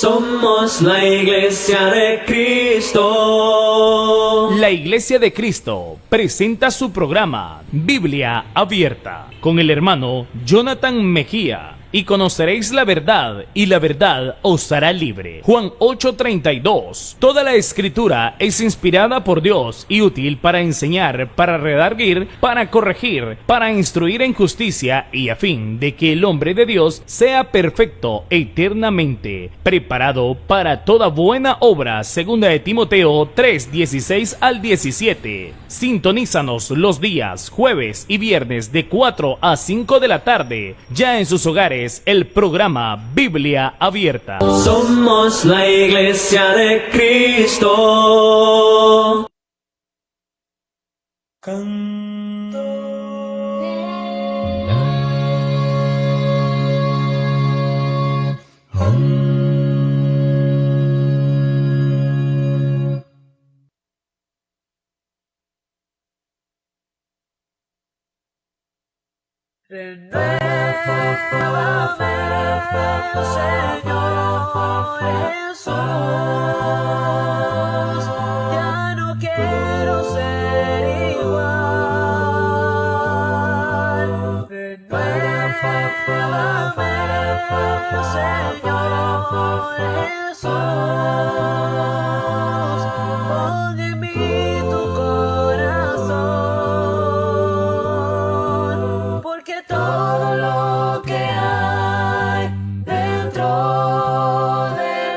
Somos la Iglesia de Cristo. La Iglesia de Cristo presenta su programa Biblia Abierta con el hermano Jonathan Mejía. Y conoceréis la verdad, y la verdad os hará libre. Juan 8:32. Toda la escritura es inspirada por Dios y útil para enseñar, para redarguir, para corregir, para instruir en justicia, y a fin de que el hombre de Dios sea perfecto eternamente, preparado para toda buena obra. Segunda de Timoteo 3:16 al 17. Sintonízanos los días jueves y viernes de 4 a 5 de la tarde, ya en sus hogares, el programa Biblia Abierta. Somos la Iglesia de Cristo. Renueva fe, Señor Jesús. Ya no quiero ser igual. Renueva fe, Señor Jesús. Pon en mí tu corazón, porque todo lo que hay dentro de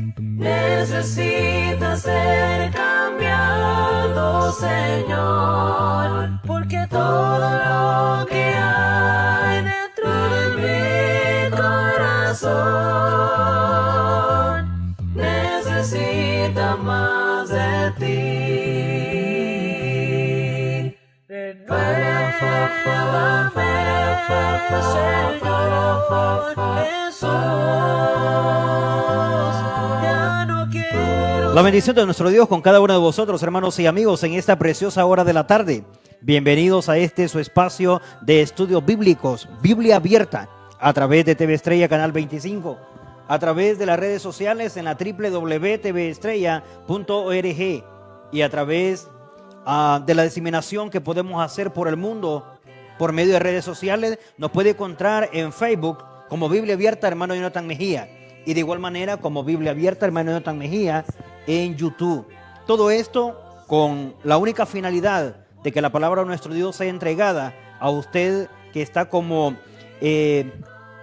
mí necesita ser cambiado, Señor, porque todo lo que hay dentro de mi corazón necesita más de ti. Renueva fe, Señor Jesús. Ya no quiero. La bendición de nuestro Dios con cada uno de vosotros, hermanos y amigos, en esta preciosa hora de la tarde. Bienvenidos a este su espacio de estudios bíblicos, Biblia Abierta, a través de TV Estrella Canal 25, a través de las redes sociales en la www.tvestrella.org y a través de la diseminación que podemos hacer por el mundo por medio de redes sociales. Nos puede encontrar en Facebook como Biblia Abierta hermano Jonathan Mejía, y de igual manera como Biblia Abierta hermano Jonathan Mejía en YouTube. Todo esto con la única finalidad de que la palabra de nuestro Dios sea entregada a usted que está como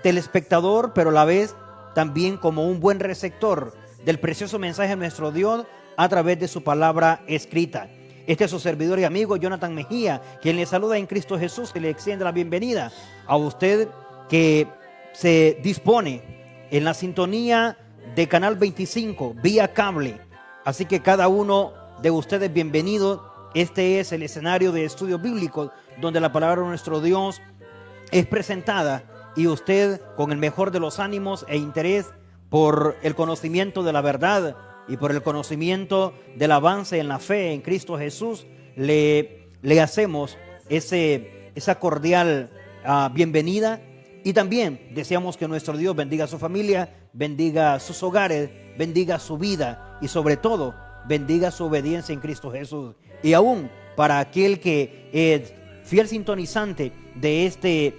telespectador, pero a la vez también como un buen receptor del precioso mensaje de nuestro Dios a través de su palabra escrita. Este es su servidor y amigo Jonathan Mejía, quien le saluda en Cristo Jesús y le extiende la bienvenida a usted que se dispone en la sintonía de Canal 25 vía cable. Así que cada uno de ustedes bienvenido. Este es el escenario de estudios bíblicos donde la palabra de nuestro Dios es presentada, y usted con el mejor de los ánimos e interés por el conocimiento de la verdad y por el conocimiento del avance en la fe en Cristo Jesús, le hacemos esa cordial bienvenida, y también deseamos que nuestro Dios bendiga a su familia, bendiga sus hogares, bendiga su vida y sobre todo bendiga su obediencia en Cristo Jesús. Y aún para aquel que es fiel sintonizante de este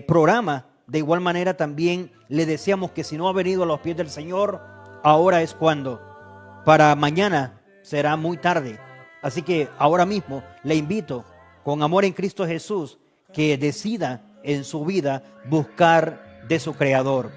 programa, de igual manera también le deseamos que si no ha venido a los pies del Señor, ahora es cuando. Para mañana será muy tarde. Así que ahora mismo le invito con amor en Cristo Jesús que decida en su vida buscar de su Creador.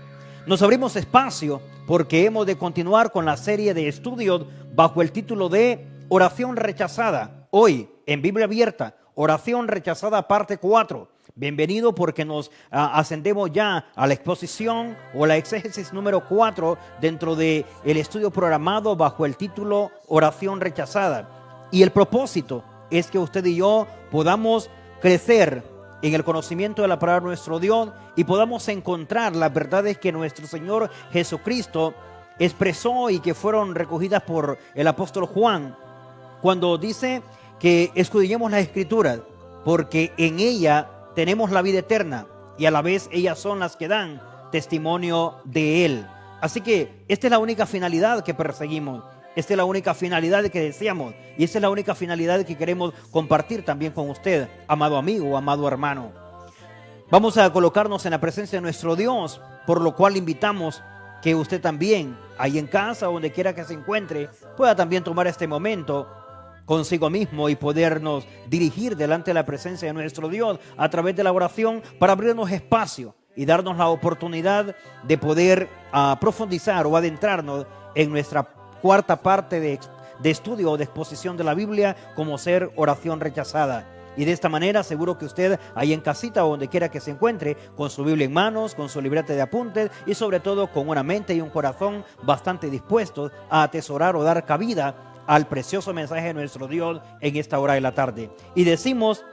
Nos abrimos espacio porque hemos de continuar con la serie de estudios bajo el título de Oración Rechazada. Hoy en Biblia Abierta, Oración Rechazada parte 4. Bienvenido porque nos ascendemos ya a la exposición o la exégesis número 4 dentro del estudio programado bajo el título Oración Rechazada. Y el propósito es que usted y yo podamos crecer en el conocimiento de la palabra de nuestro Dios y podamos encontrar las verdades que nuestro Señor Jesucristo expresó y que fueron recogidas por el apóstol Juan cuando dice que escudriñemos las Escrituras porque en ella tenemos la vida eterna y a la vez ellas son las que dan testimonio de Él. Así que esta es la única finalidad que perseguimos. Esta es la única finalidad que deseamos. Y esta es la única finalidad que queremos compartir también con usted, amado amigo, amado hermano. Vamos a colocarnos en la presencia de nuestro Dios, por lo cual invitamos que usted también, ahí en casa, donde quiera que se encuentre, pueda también tomar este momento consigo mismo y podernos dirigir delante de la presencia de nuestro Dios a través de la oración para abrirnos espacio y darnos la oportunidad de poder profundizar o adentrarnos en nuestra cuarta parte de estudio o de exposición de la Biblia, como ser oración rechazada. Y de esta manera seguro que usted ahí en casita o donde quiera que se encuentre, con su Biblia en manos, con su libreta de apuntes y sobre todo con una mente y un corazón bastante dispuestos a atesorar o dar cabida al precioso mensaje de nuestro Dios en esta hora de la tarde. Y decimos: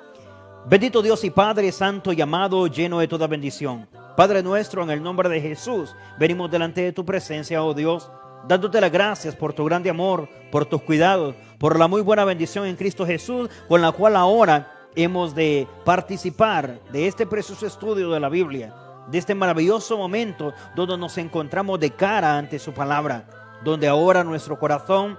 bendito Dios y Padre santo y amado, lleno de toda bendición. Padre nuestro, en el nombre de Jesús, venimos delante de tu presencia, oh Dios, dándote las gracias por tu grande amor, por tus cuidados, por la muy buena bendición en Cristo Jesús, con la cual ahora hemos de participar de este precioso estudio de la Biblia, de este maravilloso momento donde nos encontramos de cara ante su palabra, donde ahora nuestro corazón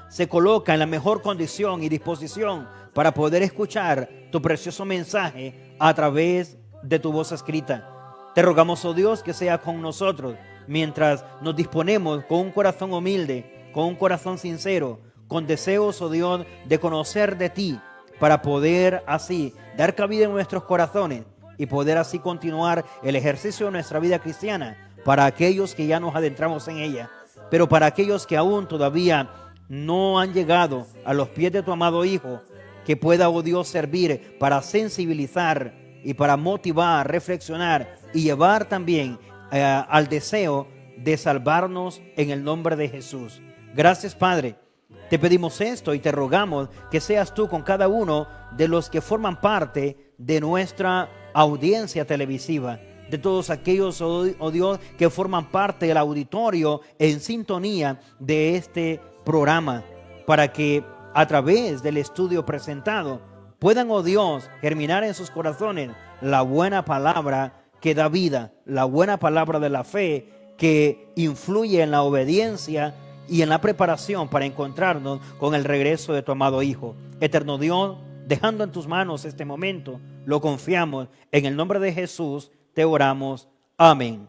se coloca en la mejor condición y disposición para poder escuchar tu precioso mensaje a través de tu voz escrita. Te rogamos, oh Dios, que sea con nosotros mientras nos disponemos con un corazón humilde, con un corazón sincero, con deseos, oh Dios, de conocer de ti, para poder así dar cabida en nuestros corazones y poder así continuar el ejercicio de nuestra vida cristiana para aquellos que ya nos adentramos en ella. Pero para aquellos que aún todavía no han llegado a los pies de tu amado Hijo, que pueda, oh Dios, servir para sensibilizar y para motivar, reflexionar y llevar también al deseo de salvarnos en el nombre de Jesús. Gracias, Padre. Te pedimos esto y te rogamos que seas tú con cada uno de los que forman parte de nuestra audiencia televisiva, de todos aquellos, oh Dios, que forman parte del auditorio en sintonía de este programa, para que a través del estudio presentado puedan, oh Dios, germinar en sus corazones la buena palabra que da vida, la buena palabra de la fe que influye en la obediencia y en la preparación para encontrarnos con el regreso de tu amado Hijo. Eterno Dios, dejando en tus manos este momento, lo confiamos. En el nombre de Jesús te oramos. Amén.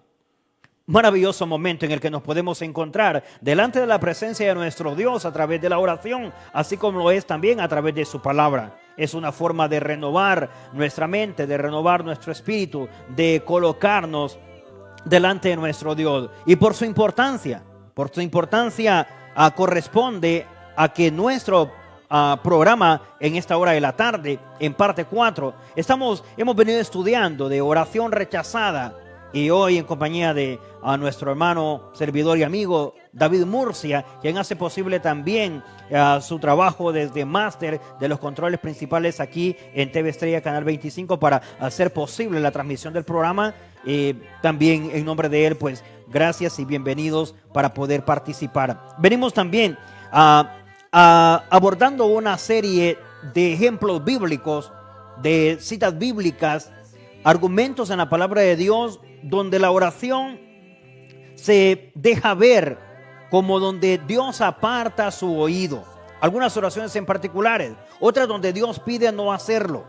Maravilloso momento en el que nos podemos encontrar delante de la presencia de nuestro Dios a través de la oración, así como lo es también a través de su palabra. Es una forma de renovar nuestra mente, de renovar nuestro espíritu, de colocarnos delante de nuestro Dios. Y por su importancia corresponde a que nuestro programa en esta hora de la tarde, en parte 4, hemos venido estudiando de oración rechazada, y hoy en compañía de nuestro hermano, servidor y amigo David Murcia, quien hace posible también su trabajo desde máster de los controles principales aquí en TV Estrella Canal 25 para hacer posible la transmisión del programa. También en nombre de él, pues gracias y bienvenidos para poder participar. Venimos también abordando una serie de ejemplos bíblicos, de citas bíblicas, argumentos en la palabra de Dios, donde la oración se deja ver como donde Dios aparta su oído. Algunas oraciones en particulares, otras donde Dios pide no hacerlo,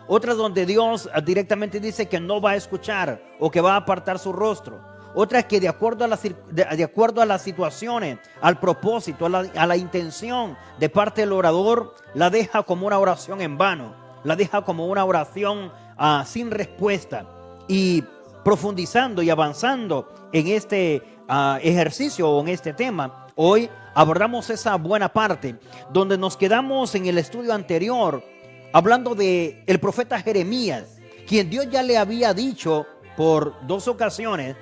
otras donde Dios directamente dice que no va a escuchar o que va a apartar su rostro, otras que de acuerdo a las situaciones, al propósito, a la intención de parte del orador, la deja como una oración en vano, la deja como una oración sin respuesta. Y profundizando y avanzando en este ejercicio o en este tema, hoy abordamos esa buena parte donde nos quedamos en el estudio anterior hablando de el profeta Jeremías, quien Dios ya le había dicho por 2 ocasiones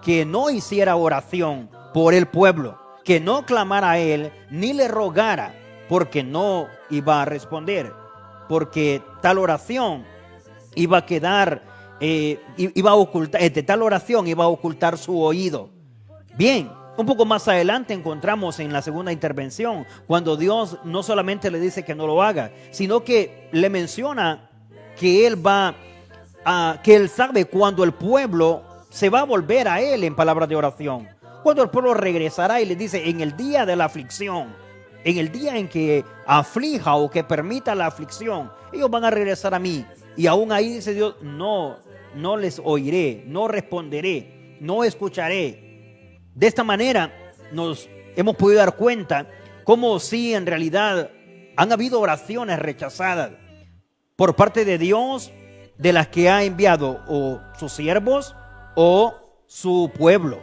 que no hiciera oración por el pueblo, que no clamara a él ni le rogara, porque no iba a responder, porque tal oración iba a quedar, iba a ocultar, de tal oración iba a ocultar su oído. Bien, un poco más adelante encontramos en la segunda intervención, cuando Dios no solamente le dice que no lo haga, sino que le menciona que él sabe cuando el pueblo se va a volver a Él en palabras de oración. Cuando el pueblo regresará y le dice, en el día de la aflicción, en el día en que aflija o que permita la aflicción, ellos van a regresar a mí. Y aún ahí dice Dios, no les oiré, no responderé, no escucharé. De esta manera nos hemos podido dar cuenta cómo sí en realidad han habido oraciones rechazadas por parte de Dios, de las que ha enviado o sus siervos o su pueblo.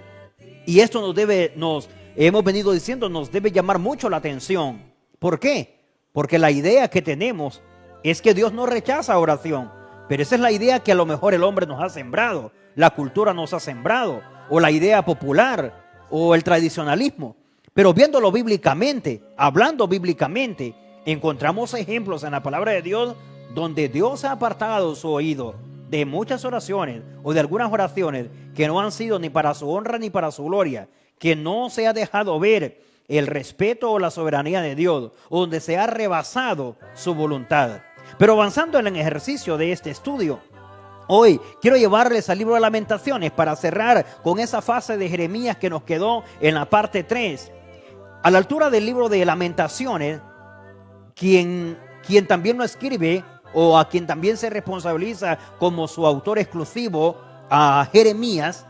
Y esto nos hemos venido diciendo, nos debe llamar mucho la atención. ¿Por qué? Porque la idea que tenemos es que Dios no rechaza oración, pero esa es la idea que a lo mejor el hombre nos ha sembrado, la cultura nos ha sembrado, o la idea popular, o el tradicionalismo. Pero viéndolo bíblicamente, hablando bíblicamente, encontramos ejemplos en la palabra de Dios donde Dios ha apartado su oído de muchas oraciones o de algunas oraciones que no han sido ni para su honra ni para su gloria, que no se ha dejado ver el respeto o la soberanía de Dios, o donde se ha rebasado su voluntad. Pero avanzando en el ejercicio de este estudio, hoy quiero llevarles al libro de Lamentaciones para cerrar con esa fase de Jeremías que nos quedó en la parte 3. A la altura del libro de Lamentaciones, quien también lo escribe o a quien también se responsabiliza como su autor exclusivo, a Jeremías,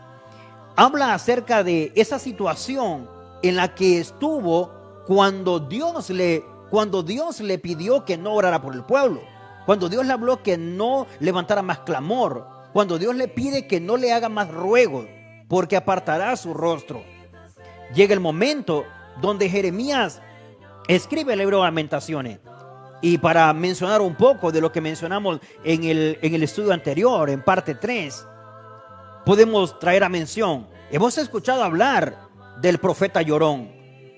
habla acerca de esa situación en la que estuvo cuando Dios le pidió que no orara por el pueblo, cuando Dios le habló que no levantara más clamor, cuando Dios le pide que no le haga más ruegos, porque apartará su rostro. Llega el momento donde Jeremías escribe el libro de Lamentaciones. Y para mencionar un poco de lo que mencionamos en el estudio anterior, en parte 3, podemos traer a mención, hemos escuchado hablar del profeta llorón,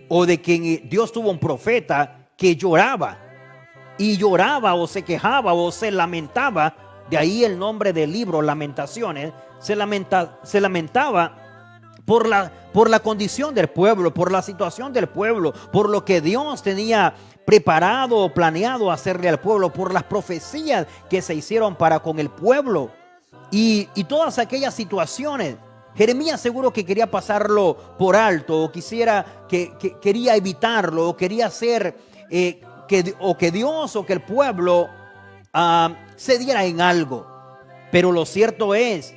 o de que Dios tuvo un profeta que lloraba, y lloraba o se quejaba o se lamentaba, de ahí el nombre del libro, Lamentaciones, se lamentaba por la condición del pueblo, por la situación del pueblo, por lo que Dios tenía preparado o planeado hacerle al pueblo, por las profecías que se hicieron para con el pueblo y todas aquellas situaciones. Jeremías seguro que quería pasarlo por alto, o quería evitarlo, o quería hacer que Dios o que el pueblo cediera en algo. Pero lo cierto es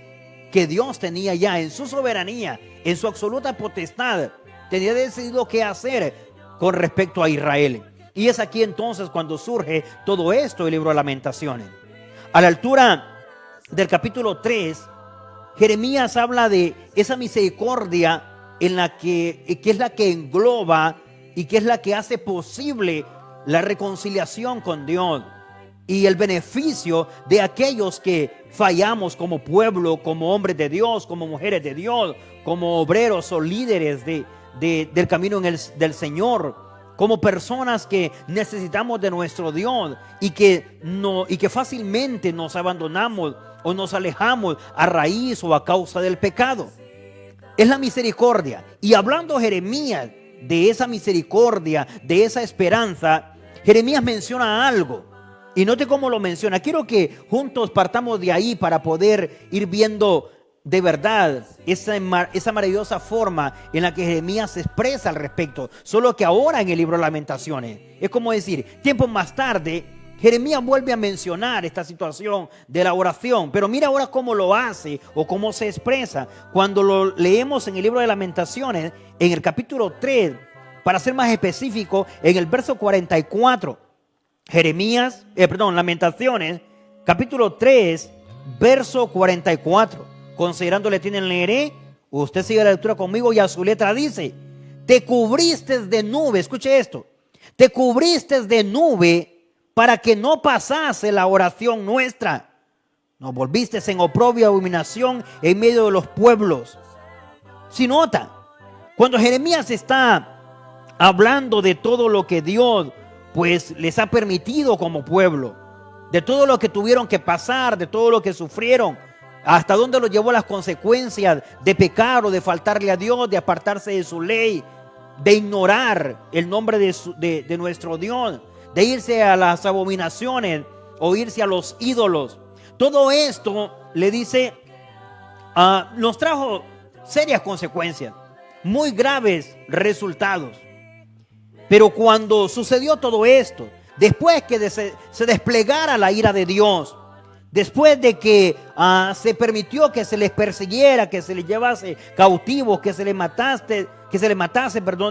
que Dios tenía ya en su soberanía, en su absoluta potestad, tenía decidido qué hacer con respecto a Israel. Y es aquí entonces cuando surge todo esto, el libro de Lamentaciones. A la altura del capítulo 3, Jeremías habla de esa misericordia en la que es la que engloba y que es la que hace posible la reconciliación con Dios y el beneficio de aquellos que fallamos como pueblo, como hombres de Dios, como mujeres de Dios, como obreros o líderes del camino del Señor, como personas que necesitamos de nuestro Dios y que fácilmente nos abandonamos o nos alejamos a raíz o a causa del pecado. Es la misericordia. Y hablando Jeremías de esa misericordia, de esa esperanza, Jeremías menciona algo. Y note cómo lo menciona. Quiero que juntos partamos de ahí para poder ir viendo de verdad esa maravillosa forma en la que Jeremías se expresa al respecto. Solo que ahora en el libro de Lamentaciones, es como decir, tiempo más tarde, Jeremías vuelve a mencionar esta situación de la oración. Pero mira ahora cómo lo hace o cómo se expresa. Cuando lo leemos en el libro de Lamentaciones, en el capítulo 3, para ser más específico, en el verso 44, Lamentaciones, capítulo 3, verso 44. Considerándole tienen leeré, usted sigue la lectura conmigo y a su letra dice: te cubriste de nube, escuche esto, te cubriste de nube para que no pasase la oración nuestra. Nos volviste en oprobio y abominación en medio de los pueblos. Si nota, cuando Jeremías está hablando de todo lo que Dios pues les ha permitido como pueblo, de todo lo que tuvieron que pasar, de todo lo que sufrieron, hasta dónde los llevó las consecuencias de pecar o de faltarle a Dios, de apartarse de su ley, de ignorar el nombre de nuestro Dios, de irse a las abominaciones o irse a los ídolos. Todo esto le dice nos trajo serias consecuencias, muy graves resultados. Pero cuando sucedió todo esto, después que se desplegara la ira de Dios, después de que se permitió que se les persiguiera, que se les llevase cautivos, que se les matase,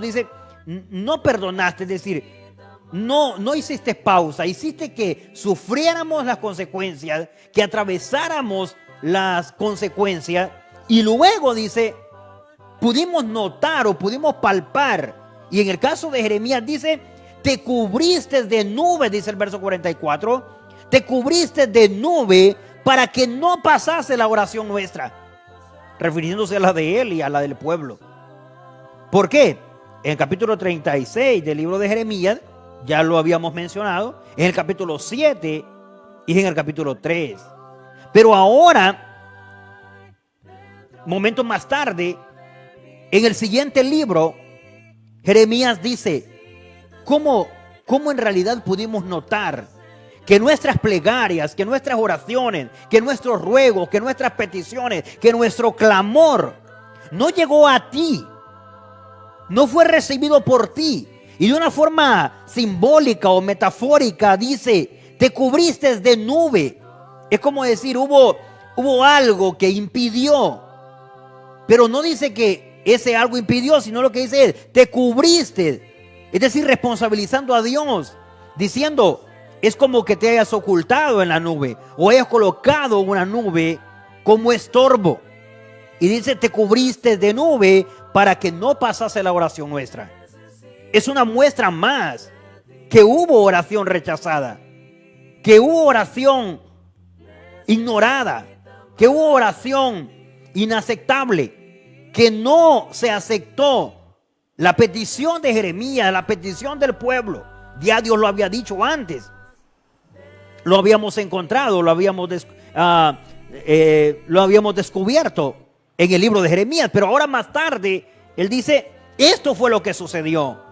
dice, no perdonaste, es decir, no hiciste pausa, hiciste que sufriéramos las consecuencias, que atravesáramos las consecuencias, y luego dice, pudimos notar o pudimos palpar, y en el caso de Jeremías dice, te cubriste de nube, dice el verso 44, te cubriste de nube para que no pasase la oración nuestra, refiriéndose a la de él y a la del pueblo. ¿Por qué? En el capítulo 36 del libro de Jeremías, ya lo habíamos mencionado, en el capítulo 7 y en el capítulo 3. Pero ahora, momentos más tarde, en el siguiente libro, Jeremías dice, ¿cómo en realidad pudimos notar que nuestras plegarias, que nuestras oraciones, que nuestros ruegos, que nuestras peticiones, que nuestro clamor no llegó a ti, no fue recibido por ti? Y de una forma simbólica o metafórica dice, te cubriste de nube. Es como decir, hubo algo que impidió. Pero no dice que ese algo impidió, sino lo que dice es, te cubriste. Es decir, responsabilizando a Dios, diciendo, es como que te hayas ocultado en la nube o hayas colocado una nube como estorbo. Y dice, te cubriste de nube para que no pasase la oración nuestra. Es una muestra más que hubo oración rechazada, que hubo oración ignorada, que hubo oración inaceptable, que no se aceptó la petición de Jeremías, la petición del pueblo. Ya Dios lo había dicho antes, lo habíamos encontrado, lo habíamos descubierto en el libro de Jeremías, pero ahora más tarde él dice, esto fue lo que sucedió.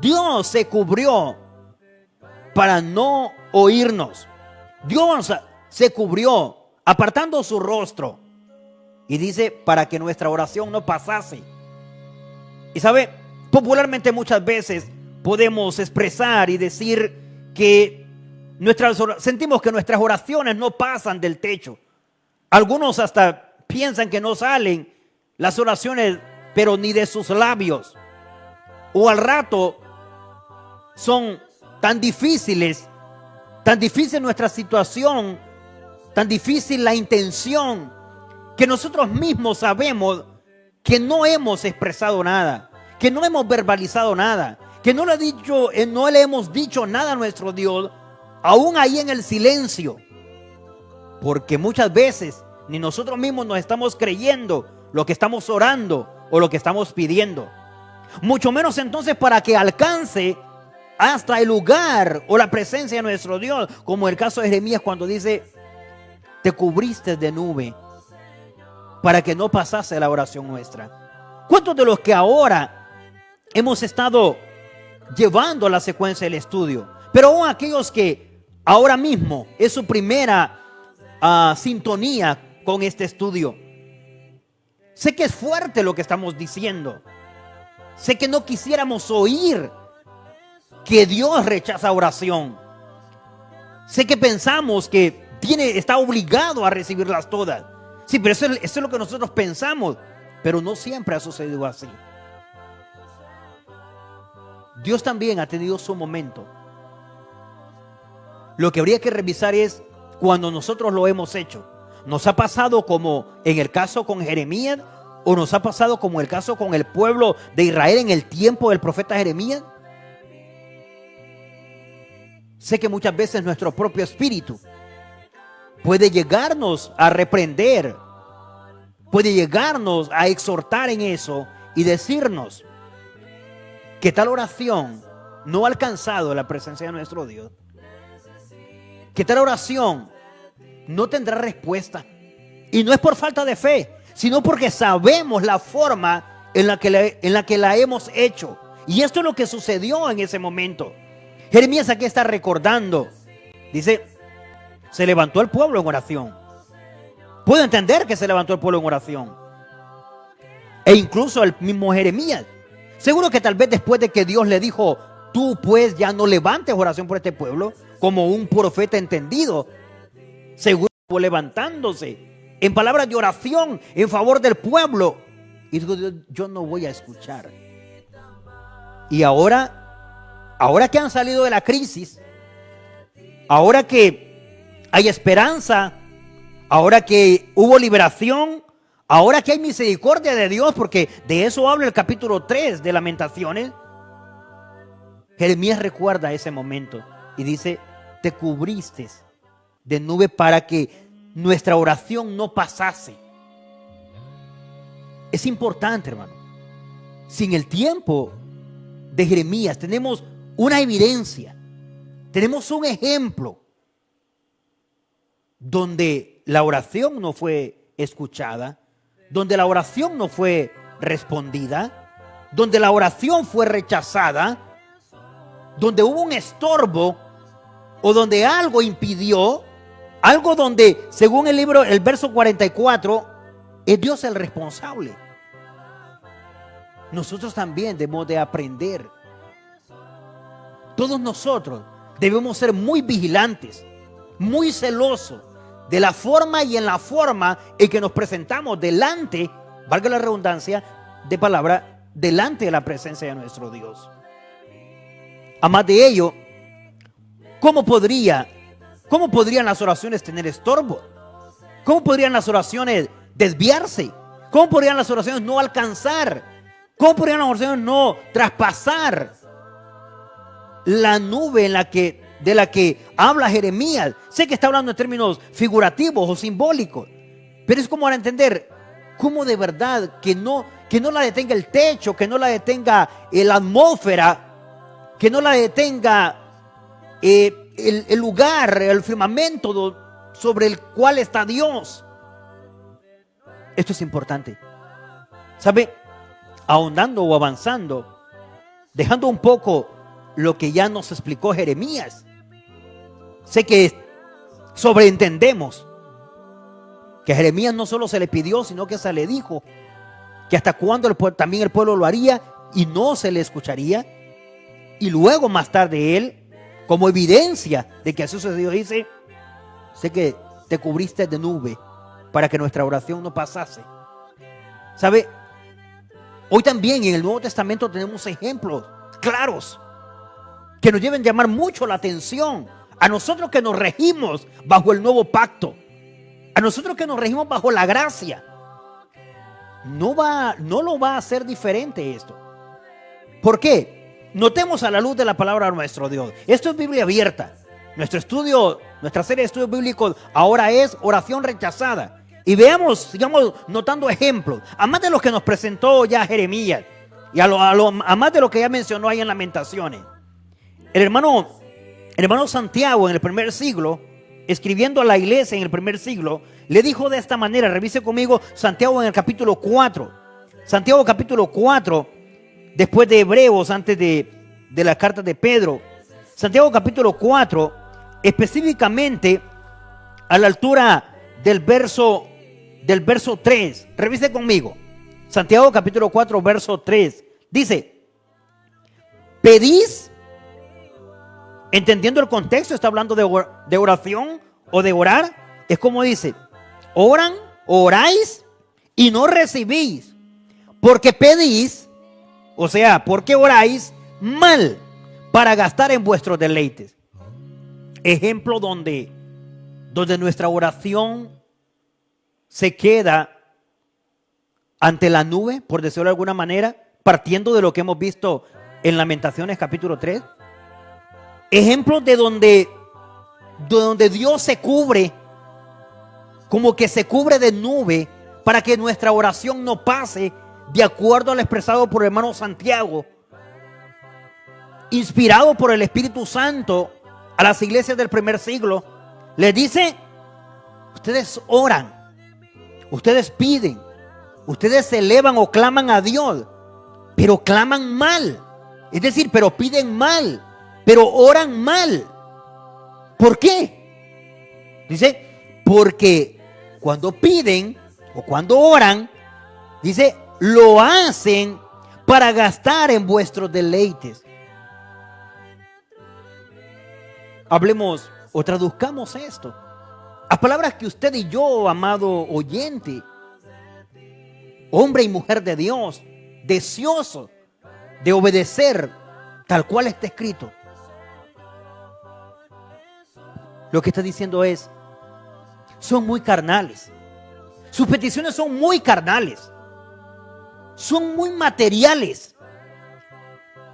Dios se cubrió para no oírnos. Dios se cubrió apartando su rostro. Y dice, para que nuestra oración no pasase. Y sabe, popularmente muchas veces podemos expresar y decir que sentimos que nuestras oraciones no pasan del techo. Algunos hasta piensan que no salen las oraciones, pero ni de sus labios. O al rato son tan difícil nuestra situación, tan difícil la intención, que nosotros mismos sabemos que no hemos expresado nada, que no hemos verbalizado nada, que no le hemos dicho nada a nuestro Dios, aún ahí en el silencio. Porque muchas veces ni nosotros mismos nos estamos creyendo lo que estamos orando o lo que estamos pidiendo. Mucho menos entonces para que alcance hasta el lugar o la presencia de nuestro Dios, como el caso de Jeremías cuando dice, te cubriste de nube para que no pasase la oración nuestra. ¿Cuántos de los que ahora hemos estado llevando la secuencia del estudio, pero aún aquellos que ahora mismo es su primera sintonía con este estudio? Sé que es fuerte lo que estamos diciendo. Sé que no quisiéramos oír que Dios rechaza oración. Sé que pensamos que está obligado a recibirlas todas. Sí, pero eso es lo que nosotros pensamos. Pero no siempre ha sucedido así. Dios también ha tenido su momento. Lo que habría que revisar es cuando nosotros lo hemos hecho. ¿Nos ha pasado como en el caso con Jeremías? ¿O nos ha pasado como el caso con el pueblo de Israel en el tiempo del profeta Jeremías? Sé que muchas veces nuestro propio espíritu puede llegarnos a reprender, puede llegarnos a exhortar en eso y decirnos que tal oración no ha alcanzado la presencia de nuestro Dios, que tal oración no tendrá respuesta. Y no es por falta de fe, sino porque sabemos la forma en la que la hemos hecho. Y esto es lo que sucedió en ese momento. Jeremías aquí está recordando. Dice, se levantó el pueblo en oración. Puedo entender que se levantó el pueblo en oración. E incluso el mismo Jeremías. Seguro que tal vez después de que Dios le dijo, tú pues ya no levantes oración por este pueblo, como un profeta entendido, seguro estuvo levantándose en palabras de oración en favor del pueblo. Y dijo, yo no voy a escuchar. Y ahora que han salido de la crisis, ahora que hay esperanza, ahora que hubo liberación, ahora que hay misericordia de Dios, porque de eso habla el capítulo 3 de Lamentaciones, Jeremías recuerda ese momento y dice, te cubriste de nube para que nuestra oración no pasase. Es importante, hermano. Si en el tiempo de Jeremías tenemos una evidencia, tenemos un ejemplo donde la oración no fue escuchada, donde la oración no fue respondida, donde la oración fue rechazada, donde hubo un estorbo o donde algo impidió, algo donde, según el libro, el verso 44, es Dios el responsable. Nosotros también debemos de aprender. Todos nosotros debemos ser muy vigilantes, muy celosos de la forma y en la forma en que nos presentamos delante, valga la redundancia de palabra, delante de la presencia de nuestro Dios. Además de ello, ¿cómo podrían las oraciones tener estorbo? ¿Cómo podrían las oraciones desviarse? ¿Cómo podrían las oraciones no alcanzar? ¿Cómo podrían las oraciones no traspasar la nube de la que habla Jeremías? Sé que está hablando en términos figurativos o simbólicos, pero es como para entender cómo de verdad que no la detenga el techo, que no la detenga la atmósfera, que no la detenga el lugar, el firmamento sobre el cual está Dios. Esto es importante. ¿Sabe? Ahondando o avanzando, dejando un poco lo que ya nos explicó Jeremías. Sé que sobreentendemos que a Jeremías no solo se le pidió, sino que se le dijo que hasta cuándo también el pueblo lo haría y no se le escucharía. Y luego más tarde él, como evidencia de que así sucedió, dice, sé que te cubriste de nube para que nuestra oración no pasase. ¿Sabe? Hoy también en el Nuevo Testamento tenemos ejemplos claros que nos deben llamar mucho la atención. A nosotros que nos regimos bajo el nuevo pacto, a nosotros que nos regimos bajo la gracia, no lo va a hacer diferente esto. ¿Por qué? Notemos a la luz de la palabra de nuestro Dios. Esto es Biblia abierta. Nuestra serie de estudios bíblicos ahora es oración rechazada. Y sigamos notando ejemplos, a más de los que nos presentó ya Jeremías y a más de lo que ya mencionó ahí en Lamentaciones. El hermano Santiago en el primer siglo, escribiendo a la iglesia en el primer siglo, le dijo de esta manera, revise conmigo Santiago en el capítulo 4. Santiago capítulo 4, después de Hebreos, antes de la carta de Pedro. Santiago capítulo 4, específicamente a la altura del verso 3. Revise conmigo. Santiago capítulo 4, verso 3. Dice, pedís, entendiendo el contexto, está hablando de oración o de orar. Es como dice, oran, oráis y no recibís, porque pedís, o sea, porque oráis mal para gastar en vuestros deleites. Ejemplo donde nuestra oración se queda ante la nube, por decirlo de alguna manera, partiendo de lo que hemos visto en Lamentaciones capítulo 3. Ejemplo de donde Dios se cubre, como que se cubre de nube, para que nuestra oración no pase, de acuerdo al expresado por el hermano Santiago, inspirado por el Espíritu Santo a las iglesias del primer siglo. Les dice, ustedes oran, ustedes piden, ustedes se elevan o claman a Dios, pero claman mal. Es decir, pero piden mal, pero oran mal. ¿Por qué? Dice, porque cuando piden o cuando oran, dice, lo hacen para gastar en vuestros deleites. Hablemos o traduzcamos esto a palabras que usted y yo, amado oyente, hombre y mujer de Dios, deseoso de obedecer tal cual está escrito. Lo que está diciendo es, son muy carnales. Sus peticiones son muy carnales. Son muy materiales.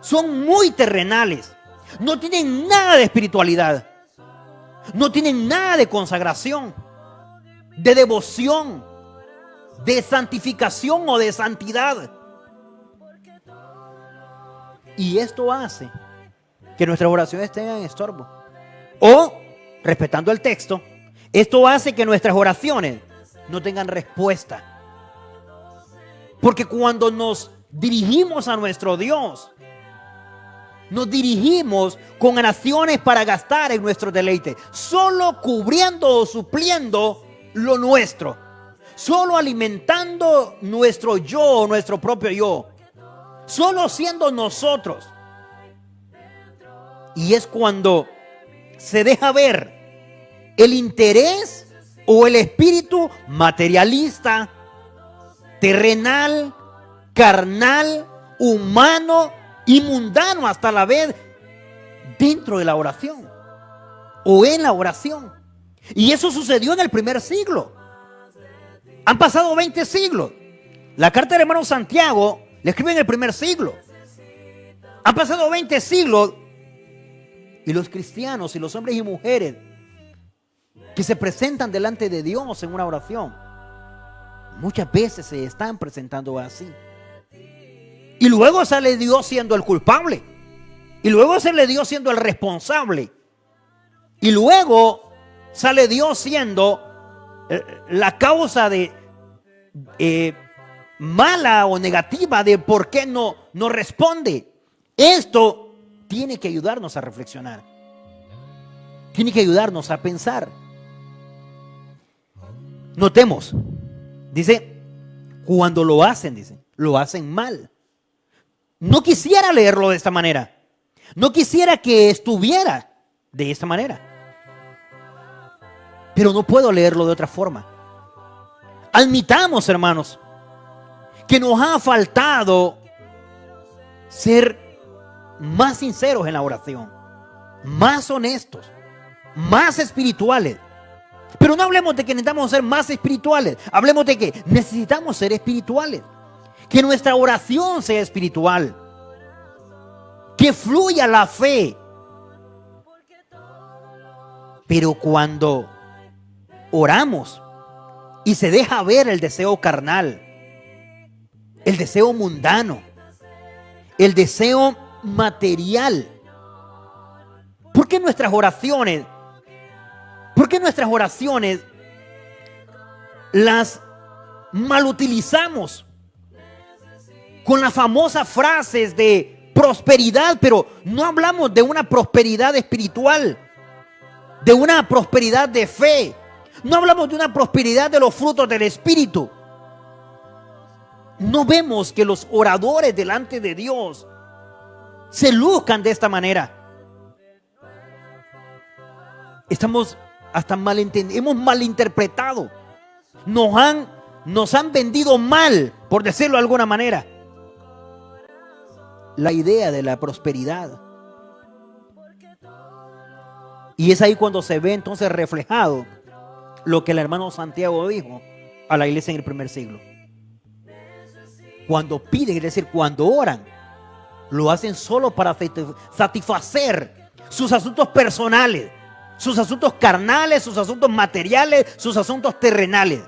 Son muy terrenales. No tienen nada de espiritualidad. No tienen nada de consagración, de devoción, de santificación o de santidad. Y esto hace que nuestras oraciones tengan estorbo. O, respetando el texto, esto hace que nuestras oraciones no tengan respuesta. Porque cuando nos dirigimos a nuestro Dios, nos dirigimos con oraciones para gastar en nuestro deleite, solo cubriendo o supliendo lo nuestro, solo alimentando nuestro yo, nuestro propio yo, solo siendo nosotros. Y es cuando se deja ver el interés o el espíritu materialista, terrenal, carnal, humano y mundano hasta la vez dentro de la oración o en la oración. Y eso sucedió en el primer siglo. Han pasado 20 siglos. La carta del hermano Santiago le escribe en el primer siglo. Han pasado 20 siglos y los cristianos y los hombres y mujeres que se presentan delante de Dios en una oración muchas veces se están presentando así. Y luego sale Dios siendo el culpable. Y luego sale Dios siendo el responsable. Y luego sale Dios siendo la causa de mala o negativa de por qué no responde. Esto tiene que ayudarnos a reflexionar. Tiene que ayudarnos a pensar. Notemos, dice, cuando lo hacen mal. No quisiera leerlo de esta manera. No quisiera que estuviera de esta manera. Pero no puedo leerlo de otra forma. Admitamos, hermanos, que nos ha faltado ser más sinceros en la oración, más honestos, más espirituales. Pero no hablemos de que necesitamos ser más espirituales. Hablemos de que necesitamos ser espirituales. Que nuestra oración sea espiritual. Que fluya la fe. Pero cuando oramos y se deja ver el deseo carnal, el deseo mundano, el deseo material, ¿por qué nuestras oraciones las malutilizamos con las famosas frases de prosperidad, pero no hablamos de una prosperidad espiritual, de una prosperidad de fe? No hablamos de una prosperidad de los frutos del Espíritu. No vemos que los oradores delante de Dios se luzcan de esta manera. Estamos hasta hemos malinterpretado. Nos han vendido mal, por decirlo de alguna manera, la idea de la prosperidad. Y es ahí cuando se ve entonces reflejado lo que el hermano Santiago dijo a la iglesia en el primer siglo. Cuando piden, es decir, cuando oran, lo hacen solo para satisfacer sus asuntos personales, sus asuntos carnales, sus asuntos materiales, sus asuntos terrenales.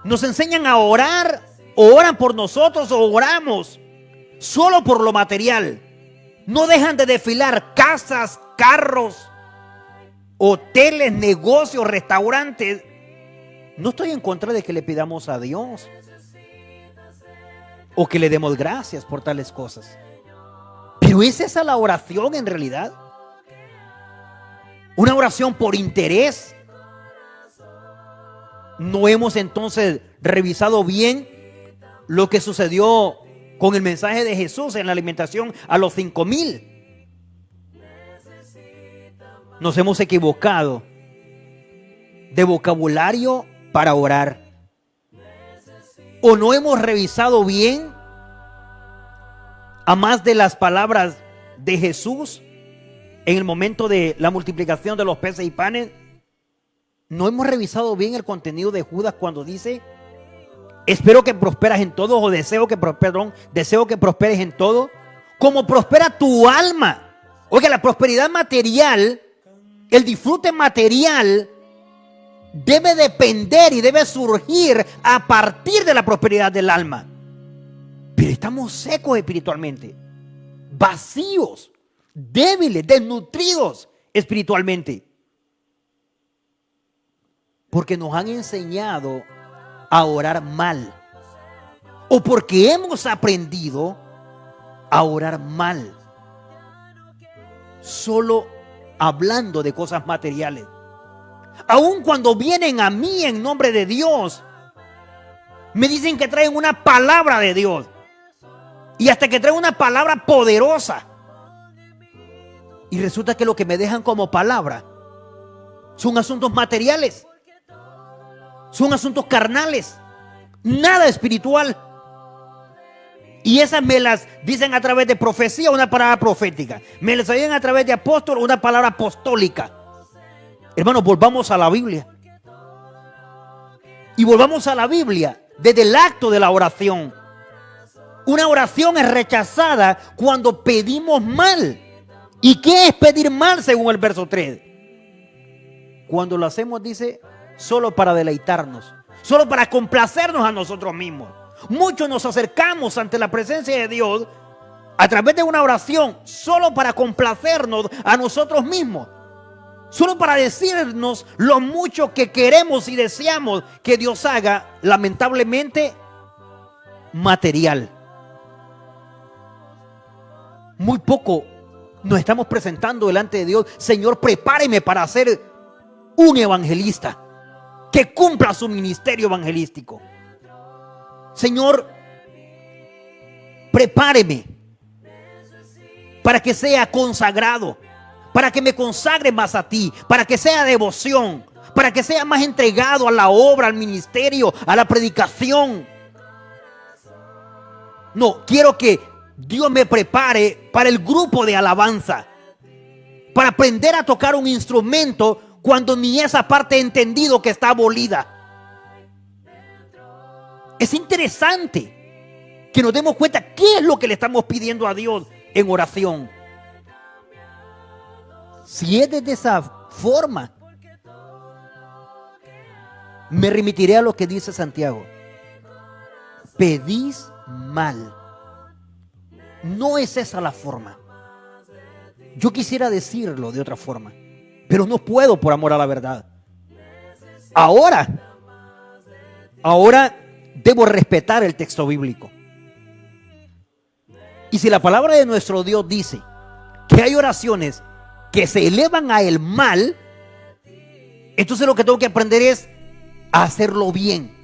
Nos enseñan a orar, o oran por nosotros, o oramos solo por lo material. No dejan de desfilar casas, carros, hoteles, negocios, restaurantes. No estoy en contra de que le pidamos a Dios o que le demos gracias por tales cosas. Pero ¿es esa la oración en realidad? ¿Una oración por interés? No hemos entonces revisado bien lo que sucedió con el mensaje de Jesús en la alimentación a los 5,000. Nos hemos equivocado de vocabulario para orar. O no hemos revisado bien, a más de las palabras de Jesús en el momento de la multiplicación de los peces y panes, no hemos revisado bien el contenido de Judas cuando dice: espero que prosperas en todo, o deseo que prosperes en todo, como prospera tu alma. Oiga, la prosperidad material, el disfrute material, debe depender y debe surgir a partir de la prosperidad del alma. Pero estamos secos espiritualmente, vacíos, débiles, desnutridos espiritualmente, porque nos han enseñado a orar mal, o porque hemos aprendido a orar mal, solo hablando de cosas materiales. Aun cuando vienen a mí en nombre de Dios, me dicen que traen una palabra de Dios, y hasta que traen una palabra poderosa, y resulta que lo que me dejan como palabra son asuntos materiales, son asuntos carnales, nada espiritual. Y esas me las dicen a través de profecía, una palabra profética. Me las oyen a través de apóstol, una palabra apostólica. Hermanos, volvamos a la Biblia. Y volvamos a la Biblia desde el acto de la oración. Una oración es rechazada cuando pedimos mal. ¿Y qué es pedir mal según el verso 3? Cuando lo hacemos, dice, solo para deleitarnos, solo para complacernos a nosotros mismos. Muchos nos acercamos ante la presencia de Dios a través de una oración solo para complacernos a nosotros mismos, solo para decirnos lo mucho que queremos y deseamos que Dios haga, lamentablemente material. Muy poco nos estamos presentando delante de Dios: Señor, prepáreme para ser un evangelista que cumpla su ministerio evangelístico. Señor, prepáreme para que sea consagrado, para que me consagre más a ti, para que sea devoción, para que sea más entregado a la obra, al ministerio, a la predicación. No, quiero que Dios me prepare para el grupo de alabanza, para aprender a tocar un instrumento cuando ni esa parte he entendido que está abolida. Es interesante que nos demos cuenta qué es lo que le estamos pidiendo a Dios en oración. Si es de esa forma, me remitiré a lo que dice Santiago: pedís mal. No es esa la forma. Yo quisiera decirlo de otra forma, pero no puedo por amor a la verdad. Ahora debo respetar el texto bíblico. Y si la palabra de nuestro Dios dice que hay oraciones que se elevan a el mal, entonces lo que tengo que aprender es a hacerlo bien.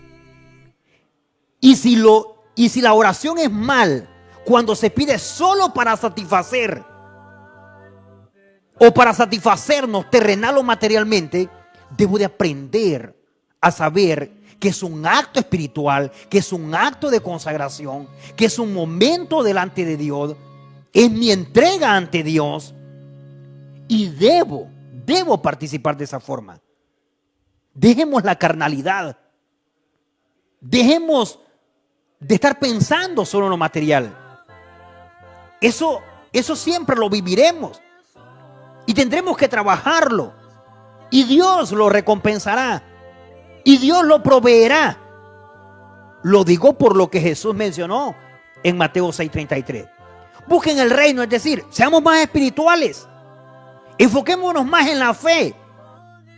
Y si la oración es mal cuando se pide solo para satisfacer o para satisfacernos terrenal o materialmente, debo de aprender a saber que es un acto espiritual, que es un acto de consagración, que es un momento delante de Dios, es mi entrega ante Dios, y debo participar de esa forma. Dejemos la carnalidad, dejemos de estar pensando solo en lo material. Eso siempre lo viviremos y tendremos que trabajarlo, y Dios lo recompensará y Dios lo proveerá. Lo digo por lo que Jesús mencionó en Mateo 6:33. Busquen el reino, es decir, seamos más espirituales, enfoquémonos más en la fe.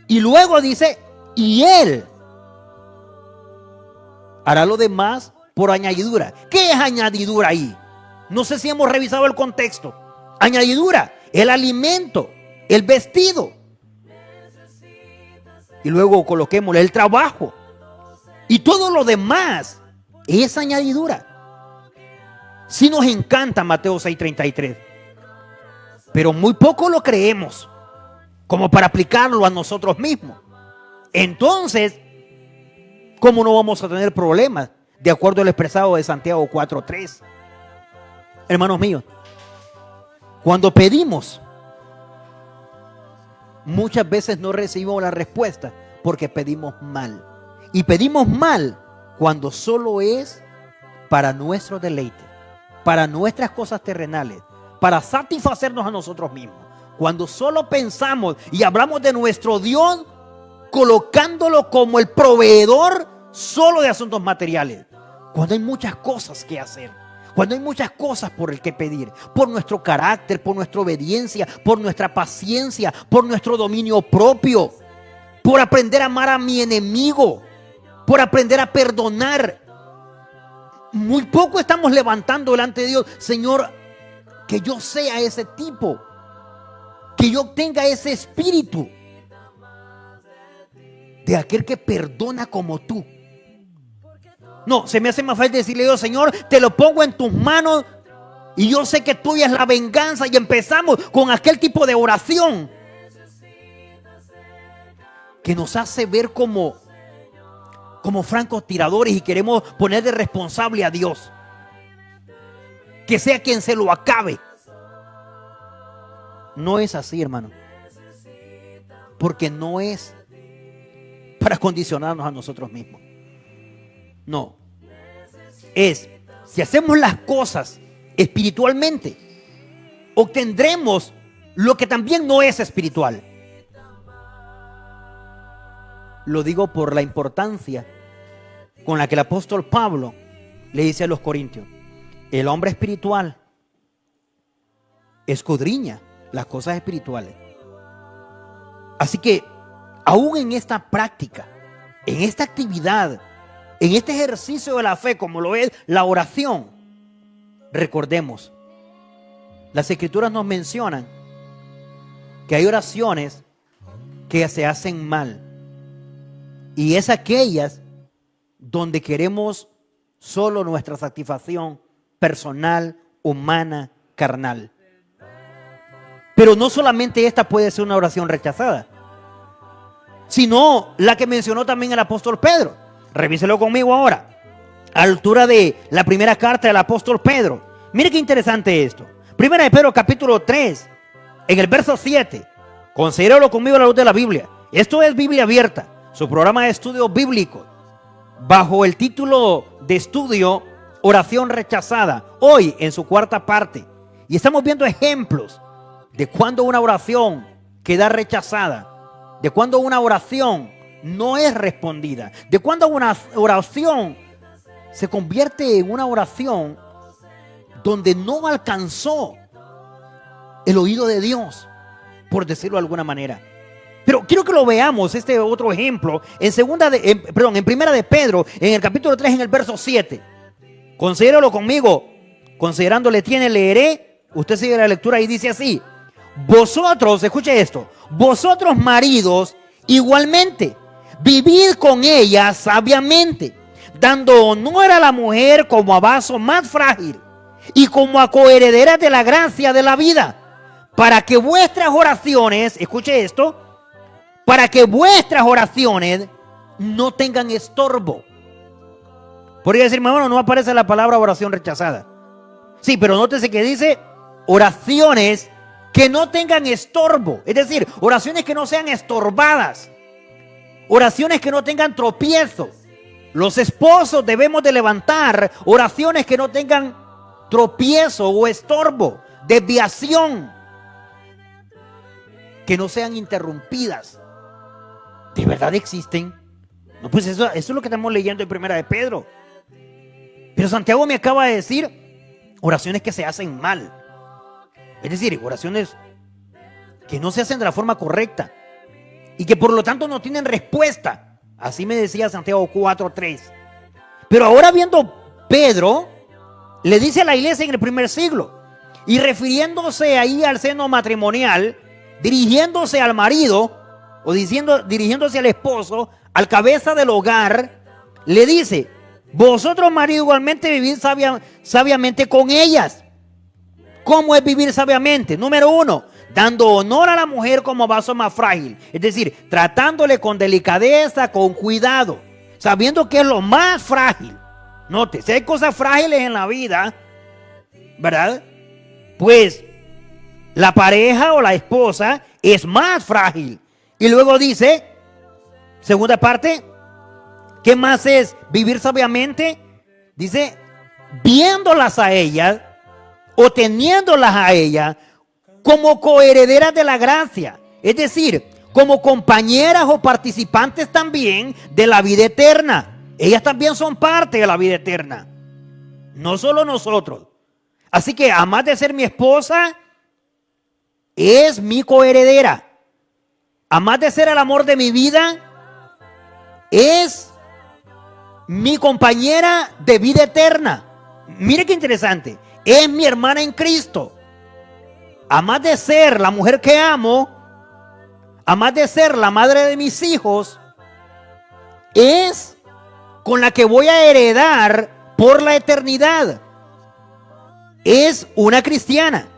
Y luego dice: y Él hará lo demás por añadidura. ¿Qué es añadidura ahí? No sé si hemos revisado el contexto. Añadidura, el alimento, el vestido. Y luego coloquémosle el trabajo. Y todo lo demás es añadidura. Sí nos encanta Mateo 6:33, pero muy poco lo creemos como para aplicarlo a nosotros mismos. Entonces, ¿cómo no vamos a tener problemas? De acuerdo al expresado de Santiago 4:3. Hermanos míos, cuando pedimos, muchas veces no recibimos la respuesta porque pedimos mal. Y pedimos mal cuando solo es para nuestro deleite, para nuestras cosas terrenales, para satisfacernos a nosotros mismos. Cuando solo pensamos y hablamos de nuestro Dios colocándolo como el proveedor solo de asuntos materiales. Cuando hay muchas cosas que hacer. Cuando hay muchas cosas por el que pedir, por nuestro carácter, por nuestra obediencia, por nuestra paciencia, por nuestro dominio propio, por aprender a amar a mi enemigo, por aprender a perdonar. Muy poco estamos levantando delante de Dios. Señor, que yo sea ese tipo, que yo tenga ese espíritu de aquel que perdona como tú. No, se me hace más fácil decirle yo, Señor, te lo pongo en tus manos y yo sé que tuya es la venganza. Y empezamos con aquel tipo de oración que nos hace ver como francotiradores y queremos poner de responsable a Dios. Que sea quien se lo acabe. No es así, hermano. Porque no es para condicionarnos a nosotros mismos. No. Es, si hacemos las cosas espiritualmente, obtendremos lo que también no es espiritual. Lo digo por la importancia con la que el apóstol Pablo le dice a los corintios: el hombre espiritual escudriña las cosas espirituales. Así que, aún en esta práctica, en esta actividad, en este ejercicio de la fe, como lo es la oración, recordemos, las escrituras nos mencionan que hay oraciones que se hacen mal. Y es aquellas donde queremos solo nuestra satisfacción personal, humana, carnal. Pero no solamente esta puede ser una oración rechazada, sino la que mencionó también el apóstol Pedro. Revíselo conmigo ahora. A la altura de la primera carta del apóstol Pedro. Mire qué interesante esto. Primera de Pedro capítulo 3, en el verso 7. Considéralo conmigo a la luz de la Biblia. Esto es Biblia Abierta, su programa de estudio bíblico, bajo el título de estudio Oración Rechazada, hoy en su cuarta parte. Y estamos viendo ejemplos de cuando una oración queda rechazada, de cuando una oración no es respondida, de cuando una oración se convierte en una oración donde no alcanzó el oído de Dios, por decirlo de alguna manera. Pero quiero que lo veamos, este otro ejemplo, en primera de Pedro, en el capítulo 3, en el verso 7. Considéralo conmigo, considerándole tiene, leeré. Usted sigue la lectura y dice así: vosotros, escuche esto, vosotros maridos igualmente, vivid con ella sabiamente, dando honor a la mujer como a vaso más frágil y como a coherederas de la gracia de la vida, para que vuestras oraciones, escuche esto, para que vuestras oraciones no tengan estorbo. Podría decirme, bueno, no aparece la palabra oración rechazada. Sí, pero nótese que dice oraciones que no tengan estorbo. Es decir, oraciones que no sean estorbadas. Oraciones que no tengan tropiezo. Los esposos debemos de levantar oraciones que no tengan tropiezo o estorbo, desviación, que no sean interrumpidas. ¿De verdad existen? No, pues eso es lo que estamos leyendo en primera de Pedro. Pero Santiago me acaba de decir oraciones que se hacen mal. Es decir, oraciones que no se hacen de la forma correcta y que por lo tanto no tienen respuesta. Así me decía Santiago 4:3. Pero ahora viendo Pedro, le dice a la iglesia en el primer siglo, y refiriéndose ahí al seno matrimonial, dirigiéndose al marido o dirigiéndose al esposo, al cabeza del hogar, le dice, vosotros maridos igualmente vivid sabiamente con ellas. ¿Cómo es vivir sabiamente? Número 1, dando honor a la mujer como vaso más frágil. Es decir, tratándole con delicadeza, con cuidado, sabiendo que es lo más frágil. Note, si hay cosas frágiles en la vida, ¿verdad? Pues la pareja o la esposa es más frágil. Y luego dice, segunda parte, ¿qué más es vivir sabiamente? Dice, viéndolas a ellas o teniéndolas a ellas como coherederas de la gracia. Es decir, como compañeras o participantes también de la vida eterna. Ellas también son parte de la vida eterna. No solo nosotros. Así que, además de ser mi esposa, es mi coheredera. Además de ser el amor de mi vida, es mi compañera de vida eterna. Mire qué interesante. Es mi hermana en Cristo. Además de ser la mujer que amo, además de ser la madre de mis hijos, es con la que voy a heredar por la eternidad. Es una cristiana,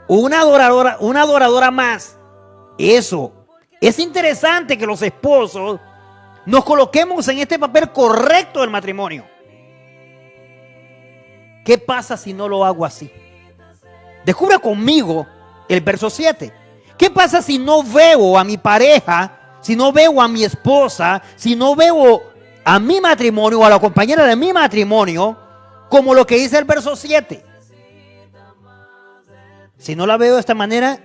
una adoradora más. Eso. Es interesante que los esposos nos coloquemos en este papel correcto del matrimonio. ¿Qué pasa si no lo hago así? Descubra conmigo el verso 7. ¿Qué pasa si no veo a mi pareja, si no veo a mi esposa, si no veo a mi matrimonio o a la compañera de mi matrimonio como lo que dice el verso 7? Si no la veo de esta manera,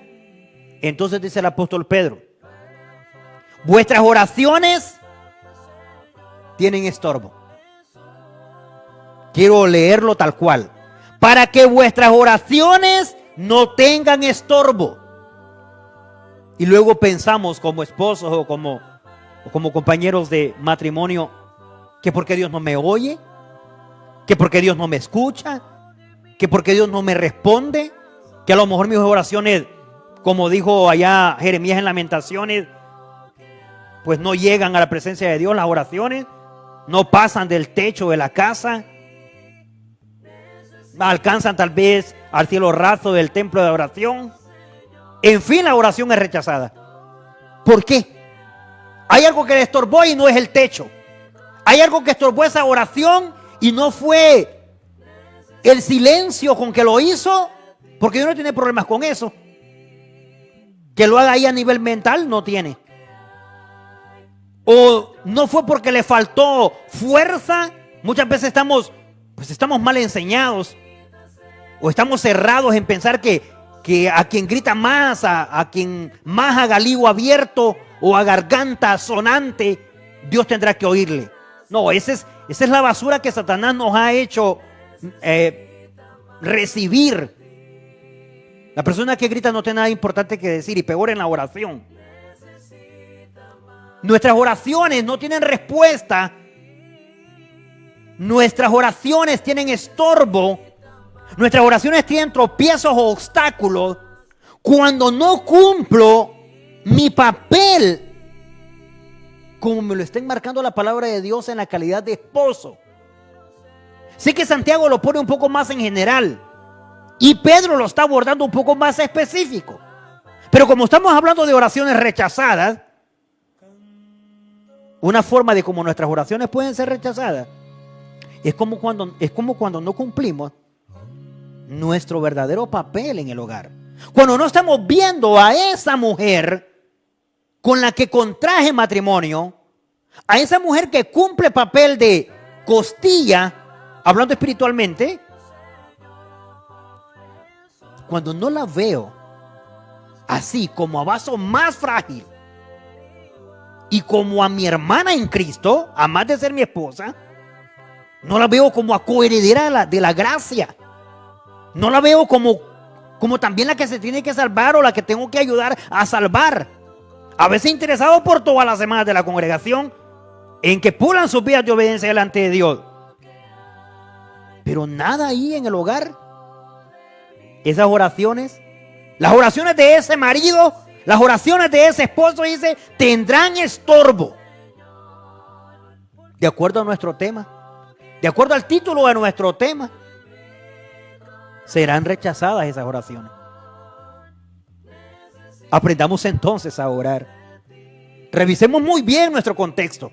entonces dice el apóstol Pedro, vuestras oraciones tienen estorbo. Quiero leerlo tal cual. Para que vuestras oraciones no tengan estorbo. Y luego pensamos como esposos o como compañeros de matrimonio, que porque Dios no me oye, que porque Dios no me escucha, que porque Dios no me responde, que a lo mejor mis oraciones, como dijo allá Jeremías en Lamentaciones, pues no llegan a la presencia de Dios, las oraciones no pasan del techo de la casa, alcanzan tal vez al cielo raso del templo de oración. En fin, la oración es rechazada. ¿Por qué? Hay algo que le estorbó y no es el techo. Hay algo que estorbó esa oración y no fue el silencio con que lo hizo, porque Dios no tiene problemas con eso. Que lo haga ahí a nivel mental, no tiene. O no fue porque le faltó fuerza. Muchas veces estamos mal enseñados. O estamos cerrados en pensar que a quien grita más, a quien más haga lío abierto o a garganta sonante, Dios tendrá que oírle. No, esa es la basura que Satanás nos ha hecho recibir. La persona que grita no tiene nada importante que decir, y peor en la oración. Nuestras oraciones no tienen respuesta. Nuestras oraciones tienen estorbo. Nuestras oraciones tienen tropiezos o obstáculos cuando no cumplo mi papel como me lo está enmarcando la palabra de Dios en la calidad de esposo. Sé que Santiago lo pone un poco más en general y Pedro lo está abordando un poco más específico. Pero como estamos hablando de oraciones rechazadas, una forma de cómo nuestras oraciones pueden ser rechazadas es como cuando no cumplimos nuestro verdadero papel en el hogar. Cuando no estamos viendo a esa mujer con la que contraje matrimonio, a esa mujer que cumple papel de costilla, hablando espiritualmente, cuando no la veo así como a vaso más frágil y como a mi hermana en Cristo, a más de ser mi esposa, no la veo como a coheredera de la gracia. No la veo como también la que se tiene que salvar o la que tengo que ayudar a salvar. A veces interesado por todas las semanas de la congregación en que pulan sus vidas de obediencia delante de Dios. Pero nada ahí en el hogar. Esas oraciones, las oraciones de ese marido, las oraciones de ese esposo, dice, tendrán estorbo. de acuerdo a nuestro tema, de acuerdo al título de nuestro tema, serán rechazadas esas oraciones. Aprendamos entonces a orar. Revisemos muy bien nuestro contexto.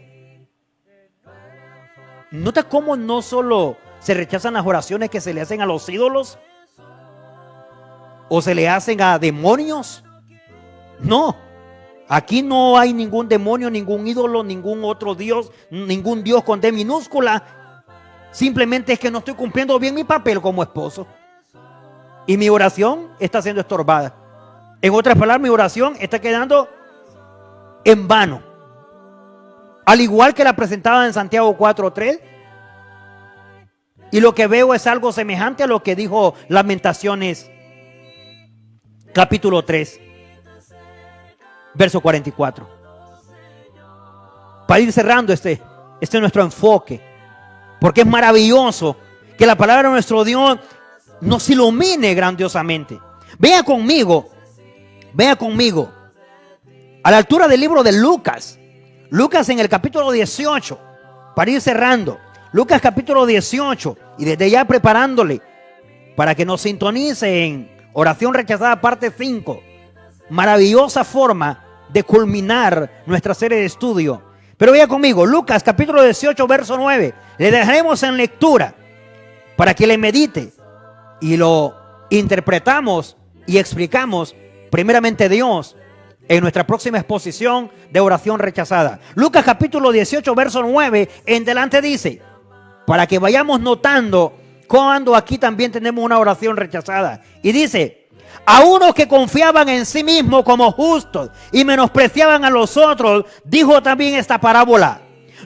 ¿Nota cómo no solo se rechazan las oraciones que se le hacen a los ídolos? ¿O se le hacen a demonios? No. Aquí no hay ningún demonio, ningún ídolo, ningún otro Dios, ningún Dios con D minúscula. Simplemente es que no estoy cumpliendo bien mi papel como esposo. Y mi oración está siendo estorbada. En otras palabras, mi oración está quedando en vano. Al igual que la presentaba en Santiago 4:3. Y lo que veo es algo semejante a lo que dijo Lamentaciones capítulo 3, verso 44. Para ir cerrando este es nuestro enfoque. Porque es maravilloso que la palabra de nuestro Dios nos ilumine grandiosamente. Vea conmigo a la altura del libro de Lucas. Lucas en el capítulo 18, para ir cerrando. Lucas capítulo 18, y desde ya preparándole para que nos sintonice en oración rechazada parte 5. Maravillosa forma de culminar nuestra serie de estudio. Pero vea conmigo, Lucas capítulo 18, verso 9. Le dejaremos en lectura para que le medite y lo interpretamos y explicamos primeramente Dios en nuestra próxima exposición de oración rechazada. Lucas capítulo 18, verso 9 en delante dice, para que vayamos notando cuando aquí también tenemos una oración rechazada. Y dice, a unos que confiaban en sí mismos como justos y menospreciaban a los otros, dijo también esta parábola.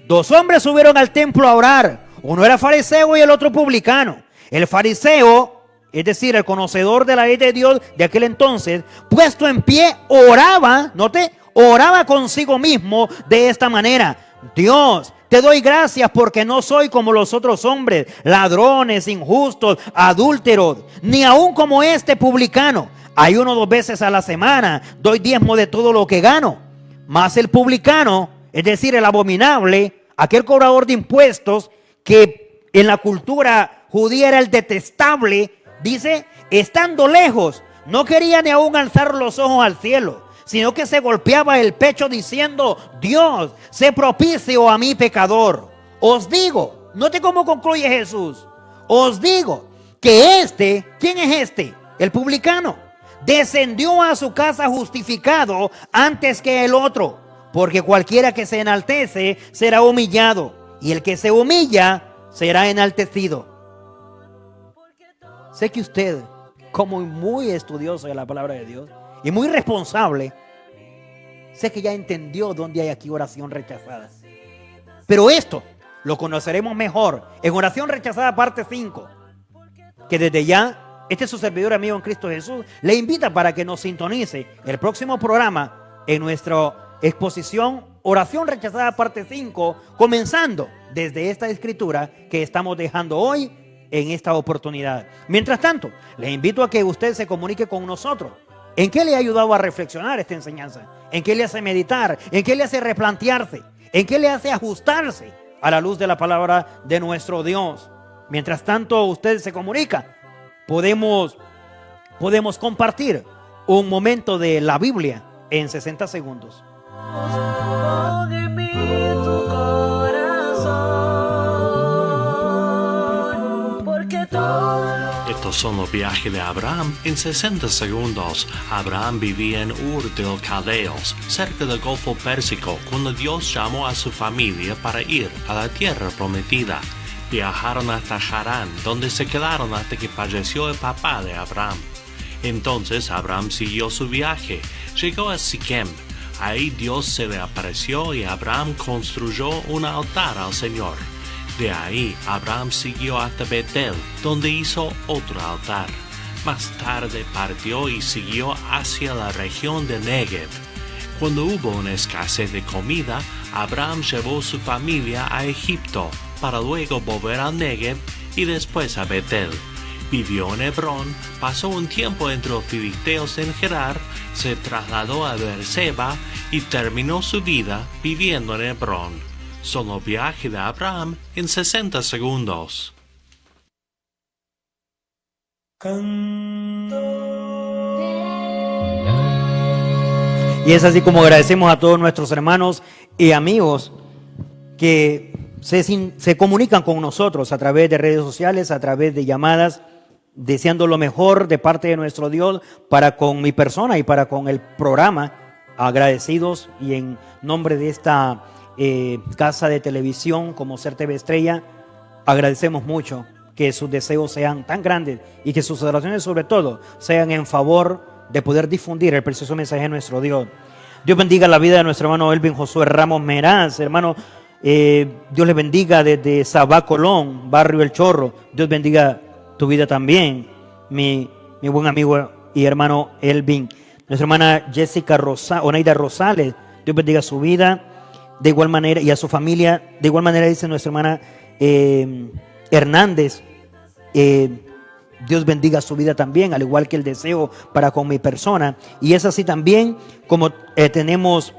2 hombres subieron al templo a orar. Uno era fariseo y el otro publicano. El fariseo, es decir, el conocedor de la ley de Dios de aquel entonces, puesto en pie, oraba, note, oraba consigo mismo de esta manera. Dios, te doy gracias porque no soy como los otros hombres, ladrones, injustos, adúlteros, ni aún como este publicano. Ayuno 2 veces a la semana, doy diezmo de todo lo que gano. Mas el publicano, es decir, el abominable, aquel cobrador de impuestos, que en la cultura judía era el detestable, dice, estando lejos, no quería ni aún alzar los ojos al cielo, sino que se golpeaba el pecho diciendo, Dios, sé propicio a mí pecador. Os digo, note cómo concluye Jesús, os digo que este, ¿quién es este? El publicano, descendió a su casa justificado antes que el otro, porque cualquiera que se enaltece será humillado, y el que se humilla será enaltecido. Sé que usted, como muy estudioso de la palabra de Dios y muy responsable, sé que ya entendió dónde hay aquí oración rechazada. Pero esto lo conoceremos mejor en oración rechazada parte 5, que desde ya, este es su servidor amigo en Cristo Jesús, le invita para que nos sintonice el próximo programa en nuestra exposición oración rechazada parte 5, comenzando desde esta escritura que estamos dejando hoy en esta oportunidad. Mientras tanto, le invito a que usted se comunique con nosotros. ¿En qué le ha ayudado a reflexionar esta enseñanza? ¿En qué le hace meditar? ¿En qué le hace replantearse? ¿En qué le hace ajustarse a la luz de la palabra de nuestro Dios? Mientras tanto, usted se comunica. Podemos compartir un momento de la Biblia en 60 segundos. Pon en mí tu corazón, porque todo Estos son los viajes de Abraham en 60 segundos. Abraham vivía en Ur de los Caldeos, cerca del Golfo Pérsico, cuando Dios llamó a su familia para ir a la tierra prometida. Viajaron hasta Harán, donde se quedaron hasta que falleció el papá de Abraham. Entonces Abraham siguió su viaje, llegó a Siquem. Ahí Dios se le apareció y Abraham construyó un altar al Señor. De ahí Abraham siguió hasta Betel, donde hizo otro altar. Más tarde partió y siguió hacia la región de Negev. Cuando hubo una escasez de comida, Abraham llevó su familia a Egipto, para luego volver al Negev y después a Betel. Vivió en Hebrón, pasó un tiempo entre los filisteos en Gerar, se trasladó a Beerseba y terminó su vida viviendo en Hebrón. Solo Viaje de Abraham en 60 segundos. Y es así como agradecemos a todos nuestros hermanos y amigos que se comunican con nosotros a través de redes sociales, a través de llamadas, deseando lo mejor de parte de nuestro Dios para con mi persona y para con el programa. Agradecidos, y en nombre de esta casa de televisión como Ser TV Estrella, agradecemos mucho que sus deseos sean tan grandes y que sus oraciones sobre todo sean en favor de poder difundir el precioso mensaje de nuestro Dios. Dios bendiga la vida de nuestro hermano Elvin Josué Ramos Meraz, hermano. Dios le bendiga desde Sabá, Colón, barrio El Chorro. Dios bendiga tu vida también, mi buen amigo y hermano Elvin. Nuestra hermana Jessica Oneida Rosales, Dios bendiga su vida de igual manera y a su familia. De igual manera dice nuestra hermana Hernández, Dios bendiga su vida también, al igual que el deseo para con mi persona. Y es así también como tenemos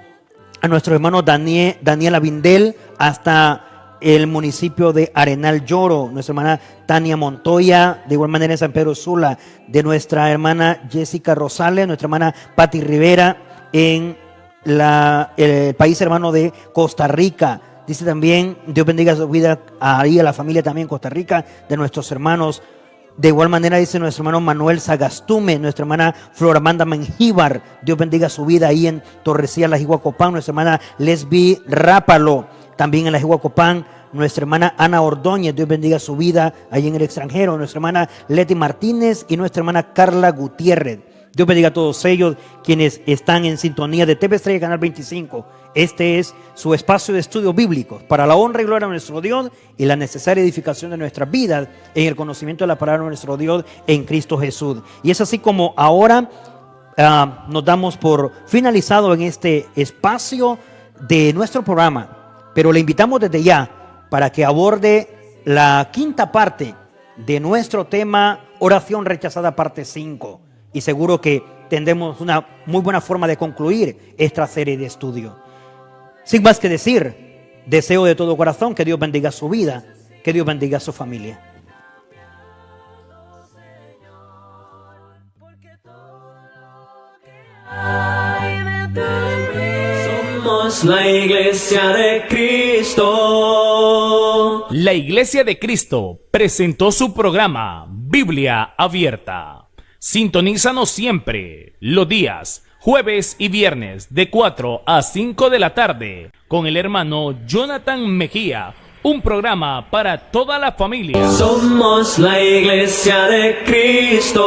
a nuestro hermano Daniel Abindel hasta el municipio de Arenal Lloro, nuestra hermana Tania Montoya, de igual manera en San Pedro Sula, de nuestra hermana Jessica Rosales, nuestra hermana Patti Rivera en el país hermano de Costa Rica. Dice también, Dios bendiga su vida ahí a la familia también en Costa Rica, de nuestros hermanos. De igual manera dice nuestro hermano Manuel Sagastume, nuestra hermana Flor Amanda Mengíbar, Dios bendiga su vida ahí en Torrecilla, La Jiguacopán, nuestra hermana Lesbi Rápalo, también en La Jiguacopán, nuestra hermana Ana Ordóñez, Dios bendiga su vida ahí en el extranjero, nuestra hermana Leti Martínez y nuestra hermana Carla Gutiérrez. Dios bendiga a todos ellos quienes están en sintonía de TV Estrella Canal 25. Este es su espacio de estudio bíblico para la honra y gloria de nuestro Dios y la necesaria edificación de nuestras vidas en el conocimiento de la palabra de nuestro Dios en Cristo Jesús. Y es así como ahora nos damos por finalizado en este espacio de nuestro programa. Pero le invitamos desde ya para que aborde la quinta parte de nuestro tema Oración Rechazada parte 5. Y seguro que tendremos una muy buena forma de concluir esta serie de estudio. Sin más que decir, deseo de todo corazón que Dios bendiga su vida, que Dios bendiga a su familia. Somos la Iglesia de Cristo. La Iglesia de Cristo presentó su programa Biblia Abierta. Sintonízanos siempre, los días jueves y viernes de 4 a 5 de la tarde con el hermano Jonathan Mejía, un programa para toda la familia. Somos la Iglesia de Cristo.